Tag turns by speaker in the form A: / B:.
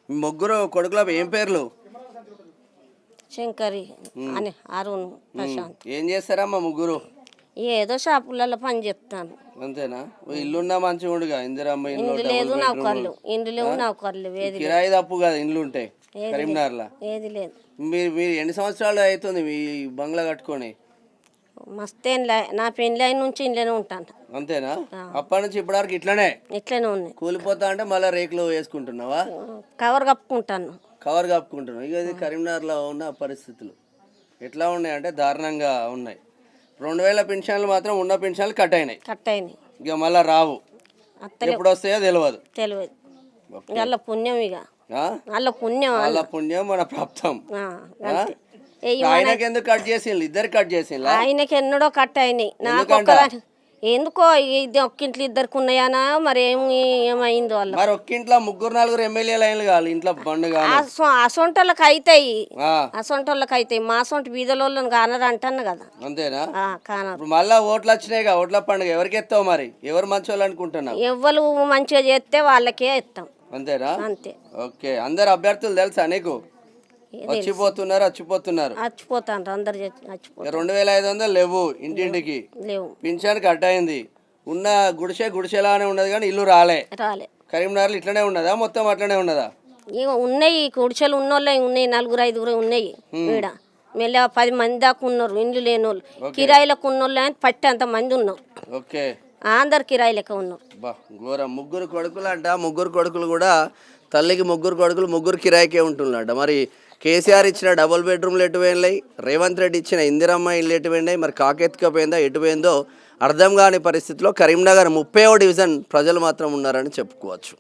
A: మీ ముగ్గురు కొడుకుల ఏం పేర్లు?
B: శంకరి అని అరుణ్ ప్రశాంత్.
A: ఏం చేస్తారమ్మా ముగ్గురు?
B: ఏదో షాపులలో పని చెప్తాను.
A: అంతేనా? ఇల్లున్నా మంచిగా ఉండుగా, ఇందిరమ్మ ఇల్లు,
B: ఇండ్లు లేదు నౌకర్లు, ఇండ్లు లేవు నౌకర్లు, ఏది
A: కిరాయి తప్పు కదా ఇండ్లు ఉంటాయి కరీంనగర్లో.
B: ఏది లేదు.
A: మీరు ఎన్ని సంవత్సరాలు అవుతుంది మీ బంగ్లా కట్టుకొని?
B: మస్తేం నా పెళ్ళి అయిన నుంచి ఇంట్లోనే ఉంటాను.
A: అంతేనా? అప్పటి నుంచి ఇప్పటివరకు ఇట్లనే
B: ఉన్నాయి.
A: కూలిపోతా అంటే మళ్ళీ రేకులు వేసుకుంటున్నావా?
B: కవర్ కప్పుకుంటాను.
A: కవర్ కప్పుకుంటున్నావు. ఇక ఇది కరీంనగర్లో ఉన్న పరిస్థితులు ఎట్లా ఉన్నాయి అంటే దారుణంగా ఉన్నాయి. 2000 పెన్షన్లు మాత్రం ఉన్న పెన్షన్లు కట్ అయినాయి. ఇక మళ్ళీ రావు. ఎప్పుడు వస్తాయో తెలియదు.
B: వాళ్ళ పుణ్యం, ఇక వాళ్ళ
A: పుణ్యం మన ప్రాప్తం. ఆయనకి ఎందుకు కట్ చేసిండ్రు? ఇద్దరు కట్ చేసిండ్రు.
B: ఆయనకి ఎన్నడో కట్ అయినాయి. నాకు ఎందుకో ఇది ఒక్కింట్లో ఇద్దరికి ఉన్నాయనా మరి ఏమైందో వాళ్ళు.
A: మరి ఒక్కింట్లో 3-4 ఎమ్మెల్యేలు అయిన కాదు ఇంట్లో బండుగా
B: అసొంటోళ్ళకి అవుతాయి. మా సొంట బీదలోళ్ళని కానరు అంటాను కదా.
A: అంతేనా?
B: కానరు.
A: మళ్ళా ఓట్లు వచ్చినాయి, ఓట్ల పండుగ ఎవరికి ఎత్తావు మరి? ఎవరు మంచి వాళ్ళు అనుకుంటున్నావు?
B: ఎవరు మంచిగా చేస్తే వాళ్ళకే ఇస్తాం.
A: అంతేనా?
B: అంతే.
A: ఓకే. అందరు అభ్యర్థులు తెలుసా నీకు? వచ్చిపోతున్నారు
B: అందరు
A: 2500 లేవు ఇంటింటికి. పింఛన్ కట్ అయింది. ఉన్న గుడిసెలానే ఉన్నది కానీ ఇల్లు రాలే. కరీంనగర్లో ఇట్లనే ఉన్నదా? మొత్తం అట్లనే ఉన్నదా?
B: ఉన్నాయి గుడిసెలు ఉన్నోళ్ళే ఉన్నాయి, 4-5 ఉన్నాయి. ఈడ మెల్ల 10 మంది దాకా ఉన్నారు ఇండ్లు లేని వాళ్ళు. కిరాయిలకు ఉన్నోళ్ళు పట్టి అంత మంది ఉన్నారు.
A: ఓకే.
B: అందరు కిరాయిలకే ఉన్నారు.
A: ఘోరం. 3 కొడుకులు అంట. 3 కొడుకులు కూడా తల్లికి 3 కొడుకులు 3 కిరాయికే ఉంటున్నారంట. మరి కేసీఆర్ ఇచ్చిన డబుల్ బెడ్రూమ్లు ఎటు పోయినాయి? రేవంత్ రెడ్డి ఇచ్చిన ఇందిరమ్మ ఇల్లు ఎటు పోయినాయి? మరి కాకెత్తుకపోయిందా ఎటు పోయిందో అర్థం కాని పరిస్థితిలో కరీంనగర్ 30వ డివిజన్ ప్రజలు మాత్రం ఉన్నారని చెప్పుకోవచ్చు.